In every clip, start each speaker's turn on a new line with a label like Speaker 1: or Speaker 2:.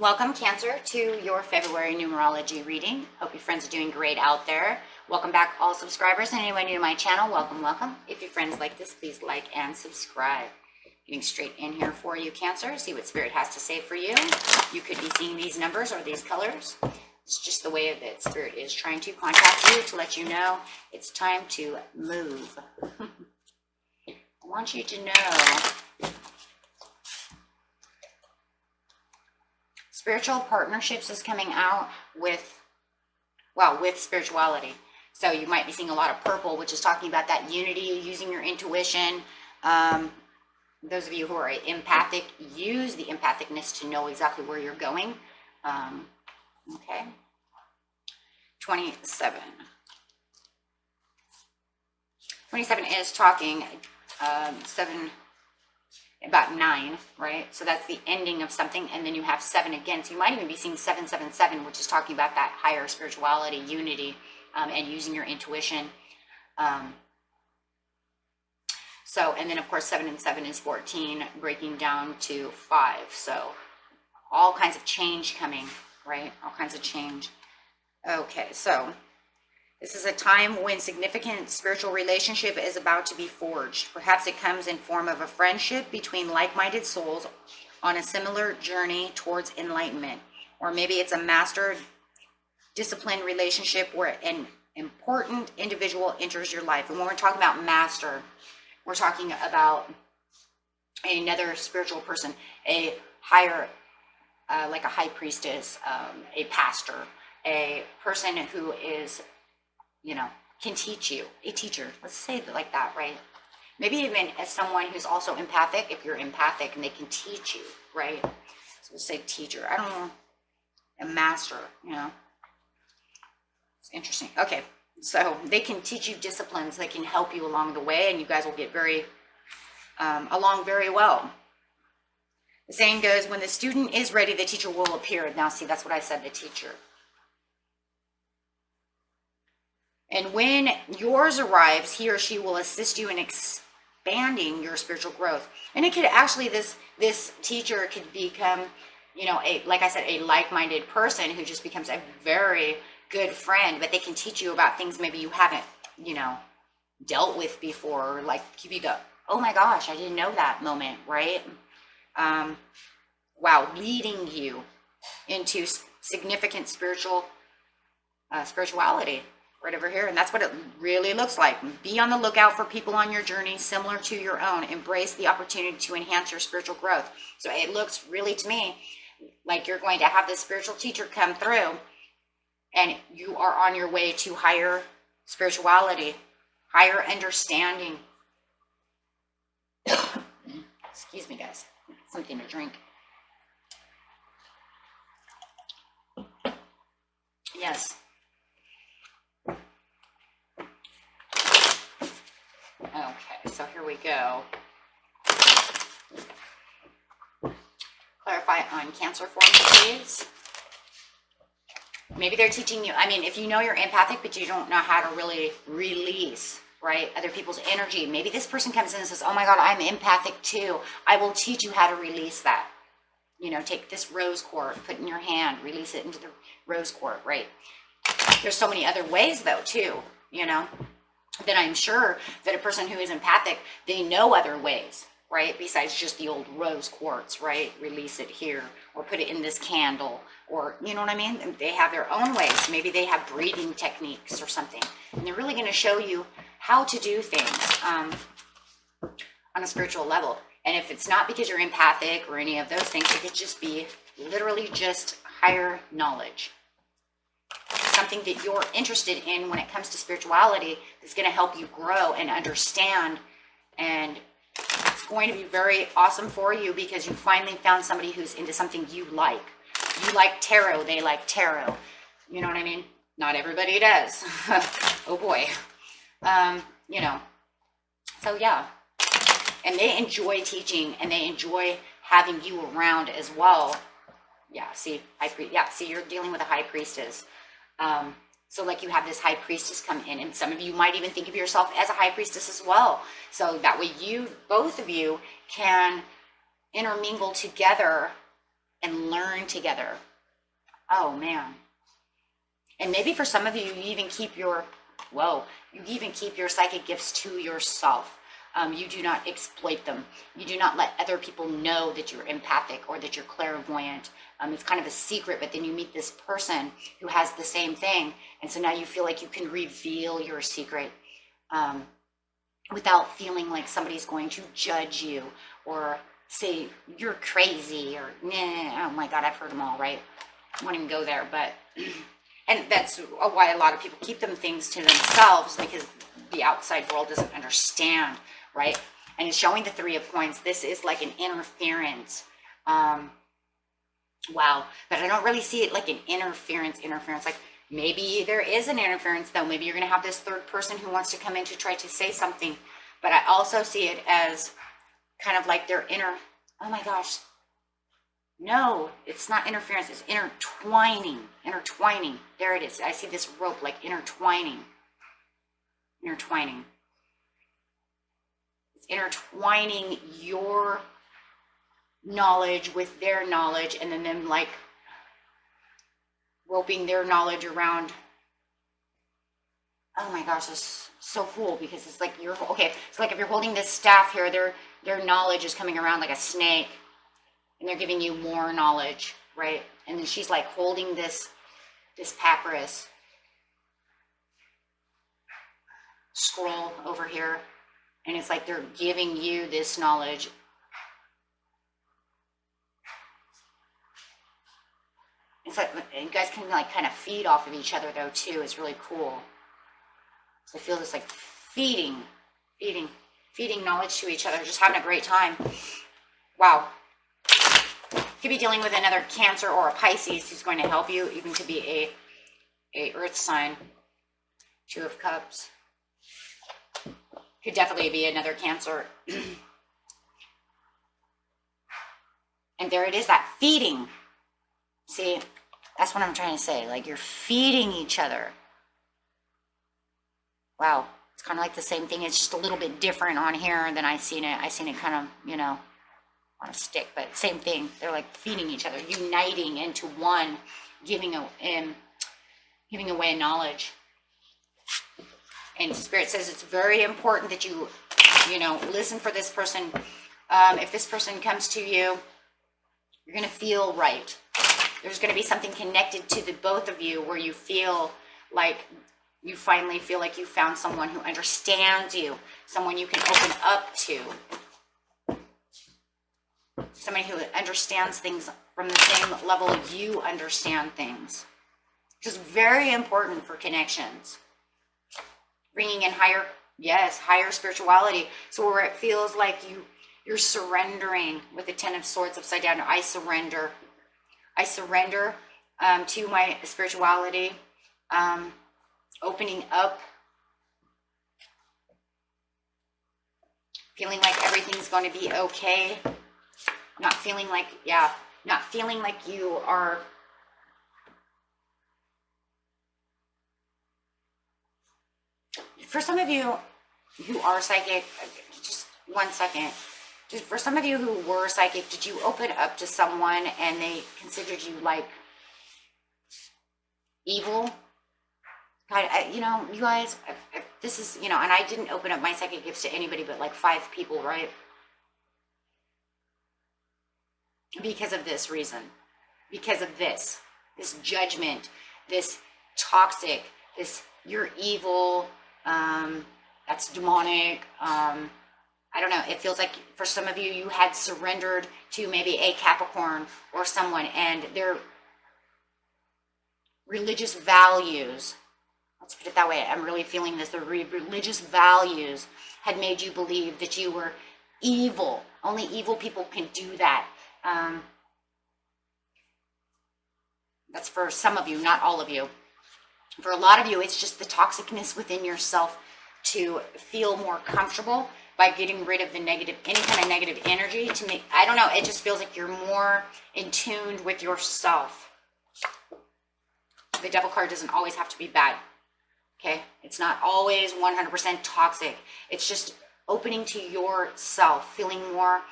Speaker 1: Welcome, Cancer, to your February numerology reading. Hope your friends are doing great out there. Welcome back, all subscribers, and anyone new to my channel, welcome. If your friends like this, please like and subscribe. Getting straight in here for you, Cancer, see what Spirit has to say for you. You could be seeing these numbers or these colors. It's just the way that Spirit is trying to contact you to let you know it's time to move. I want you to know spiritual partnerships is coming out with spirituality. So you might be seeing a lot of purple, which is talking about that unity, using your intuition. Those of you who are empathic, use the empathicness to know exactly where you're going. Okay. 27. 27 is talking about 9, right? So that's the ending of something, and then you have 7 again. So you might even be seeing 777, which is talking about that higher spirituality, unity, and using your intuition. And then of course 7 and 7 is 14, breaking down to 5. So all kinds of change coming, right? All kinds of change. Okay, so this is a time when significant spiritual relationship is about to be forged. Perhaps it comes in form of a friendship between like-minded souls on a similar journey towards enlightenment. Or maybe it's a master disciplined relationship where an important individual enters your life. And when we're talking about master, we're talking about another spiritual person, a higher, like a high priestess, a pastor, a person who is, can teach you, a teacher. Let's say it like that, right? Maybe even as someone who's also empathic, if you're empathic and they can teach you, right? So we'll say teacher. I don't know, a master, It's interesting. Okay, so they can teach you disciplines. They can help you along the way, and you guys will get along very well. The saying goes, when the student is ready, the teacher will appear. Now, see, that's what I said, the teacher. And when yours arrives, he or she will assist you in expanding your spiritual growth. And it could actually, this teacher could become, like I said, a like-minded person who just becomes a very good friend, but they can teach you about things maybe you haven't, dealt with before, like give you the, oh my gosh, I didn't know that moment, right? Wow, leading you into significant spirituality. Right over here, and that's what it really looks like. Be on the lookout for people on your journey similar to your own. Embrace the opportunity to enhance your spiritual growth. So it looks really to me like you're going to have this spiritual teacher come through, and you are on your way to higher spirituality, higher understanding. Excuse me, guys. Something to drink. Yes. Okay, so here we go. Clarify on Cancer for me, please. Maybe they're teaching you, if you know you're empathic, but you don't know how to really release, right, other people's energy. Maybe this person comes in and says, oh my God, I'm empathic too. I will teach you how to release that. Take this rose quartz, put it in your hand, release it into the rose quartz, right? There's so many other ways though too, then I'm sure that a person who is empathic, they know other ways, right? Besides just the old rose quartz, right? Release it here, or put it in this candle, or, you know what I mean? They have their own ways. Maybe they have breathing techniques or something. And they're really going to show you how to do things on a spiritual level. And if it's not because you're empathic or any of those things, it could just be literally just higher knowledge. Something that you're interested in when it comes to spirituality is going to help you grow and understand, and it's going to be very awesome for you because you finally found somebody who's into something you like. You like tarot, they like tarot. You know what I mean? Not everybody does. Oh boy. So yeah. And they enjoy teaching, and they enjoy having you around as well. Yeah, see, you're dealing with a high priestess. So like you have this high priestess come in, and some of you might even think of yourself as a high priestess as well. So that way both of you can intermingle together and learn together. Oh man. And maybe for some of you, you even keep your, you even keep your psychic gifts to yourself. You do not exploit them. You do not let other people know that you're empathic or that you're clairvoyant. It's kind of a secret, but then you meet this person who has the same thing. And so now you feel like you can reveal your secret without feeling like somebody's going to judge you or say you're crazy or, nah, oh my God, I've heard them all, right? I won't even go there, but, and that's why a lot of people keep them things to themselves, because the outside world doesn't understand, right? And it's showing the Three of Coins. This is like an interference. Wow. But I don't really see it like an interference. Like maybe there is an interference though. Maybe you're going to have this third person who wants to come in to try to say something. But I also see it as kind of like their oh my gosh. No, it's not interference. It's intertwining. There it is. I see this rope like intertwining. It's intertwining your knowledge with their knowledge, and then them like roping their knowledge around. Oh my gosh, it's so cool, because it's like it's like if you're holding this staff here, their knowledge is coming around like a snake, and they're giving you more knowledge, right? And then she's like holding this papyrus scroll over here, and it's like they're giving you this knowledge. It's like you guys can like kind of feed off of each other though too. It's really cool. So I feel this like feeding knowledge to each other, just having a great time. Wow. Could be dealing with another Cancer or a Pisces who's going to help you. Even could be a Earth sign. Two of Cups. Could definitely be another Cancer. And there it is, that feeding. See, that's what I'm trying to say. Like you're feeding each other. Wow. It's kind of like the same thing. It's just a little bit different on here than I seen it. I seen it kind of, on a stick, but same thing. They're like feeding each other, uniting into one, giving away knowledge. And Spirit says it's very important that you listen for this person. If this person comes to you, you're going to feel right. There's going to be something connected to the both of you where you feel like you finally feel like you found someone who understands you, someone you can open up to, somebody who understands things from the same level you understand things. Which is very important for connections. Bringing in higher spirituality. So where it feels like you're surrendering with the Ten of Swords upside down. I surrender to my spirituality, opening up, feeling like everything's going to be okay, not feeling like you are for some of you who are psychic, just 1 second. For some of you who were psychic, did you open up to someone and they considered you like evil? God, you guys, this is, and I didn't open up my psychic gifts to anybody but like 5 people, right? Because of this reason. Because of this judgment, this toxic, this you're evil, that's demonic, I don't know. It feels like for some of you, you had surrendered to maybe a Capricorn or someone, and their religious values, let's put it that way, I'm really feeling this, the religious values had made you believe that you were evil. Only evil people can do that. That's for some of you, not all of you. For a lot of you, it's just the toxicness within yourself to feel more comfortable by getting rid of the negative, any kind of negative energy to make, I don't know, it just feels like you're more in tune with yourself. The Devil card doesn't always have to be bad, okay? It's not always 100% toxic. It's just opening to yourself, feeling more,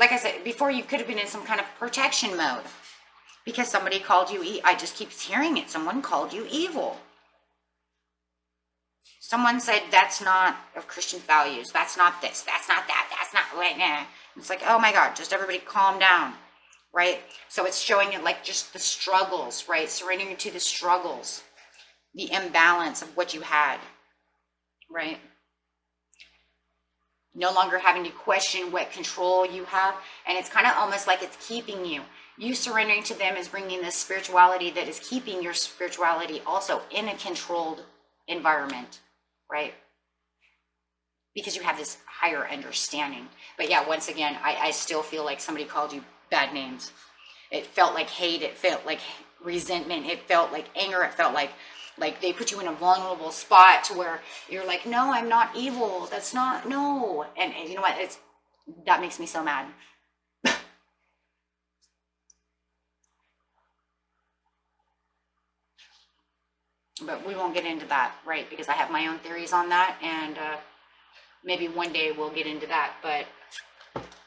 Speaker 1: like I said before, you could have been in some kind of protection mode because somebody called you, I just keep hearing it. Someone called you evil. Someone said that's not of Christian values. That's not this. That's not that. That's not right now. It's like, oh my God, just everybody calm down, right? So it's showing it like just the struggles, right? Surrendering to the struggles, the imbalance of what you had, right? No longer having to question what control you have. And it's kind of almost like it's keeping you. You surrendering to them is bringing this spirituality that is keeping your spirituality also in a controlled environment, right? Because you have this higher understanding. But yeah, once again, I still feel like somebody called you bad names. It felt like hate. It felt like resentment. It felt like anger. It felt like they put you in a vulnerable spot to where you're like, no, I'm not evil. That's not, no. And you know what? That makes me so mad. But we won't get into that, right? Because I have my own theories on that, and maybe one day we'll get into that, but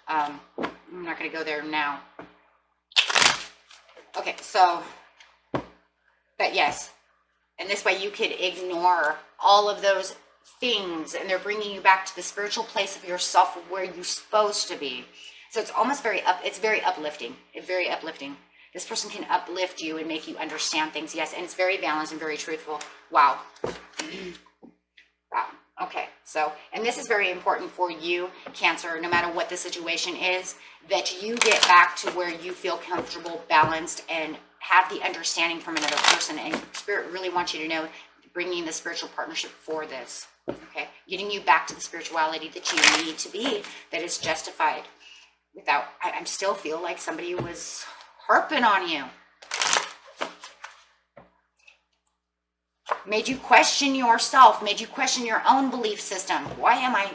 Speaker 1: I'm not going to go there now. Okay, so, but yes, and this way you could ignore all of those things, and they're bringing you back to the spiritual place of yourself where you're supposed to be. So it's almost it's very uplifting. It's very uplifting. This person can uplift you and make you understand things. Yes, and it's very balanced and very truthful. Wow. Wow. Okay, so, and this is very important for you, Cancer, no matter what the situation is, that you get back to where you feel comfortable, balanced, and have the understanding from another person. And Spirit really wants you to know, bringing the spiritual partnership for this. Okay, getting you back to the spirituality that you need to be, that is justified. Without, I still feel like somebody was harping on you. Made you question yourself, made you question your own belief system. Why am I,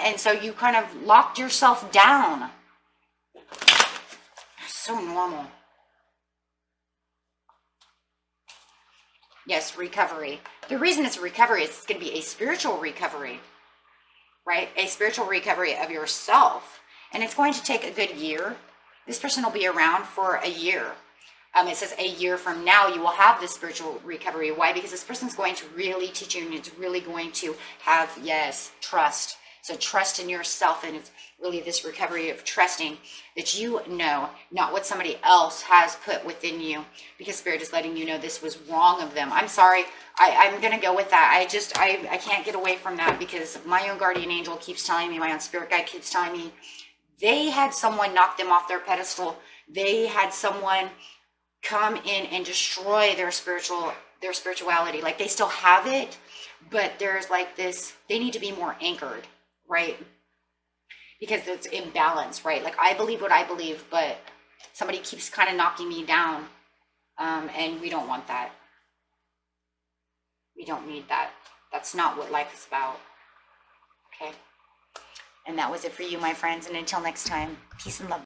Speaker 1: and so you kind of locked yourself down. So normal. Yes, recovery. The reason it's a recovery is it's going to be a spiritual recovery, right? A spiritual recovery of yourself. And it's going to take a good year. This person will be around for a year. It says a year from now, you will have this spiritual recovery. Why? Because this person's going to really teach you, and it's really going to have, yes, trust. So trust in yourself, and it's really this recovery of trusting that you know, not what somebody else has put within you, because Spirit is letting you know this was wrong of them. I'm sorry. I'm going to go with that. I can't get away from that, because my own guardian angel keeps telling me, my own spirit guide keeps telling me, they had someone knock them off their pedestal. They had someone come in and destroy their spirituality. Like, they still have it, but there's like this, they need to be more anchored, right? Because it's imbalance, right? Like, I believe what I believe, but somebody keeps kind of knocking me down. And we don't want that. We don't need that. That's not what life is about. Okay. And that was it for you, my friends. And until next time, peace and love.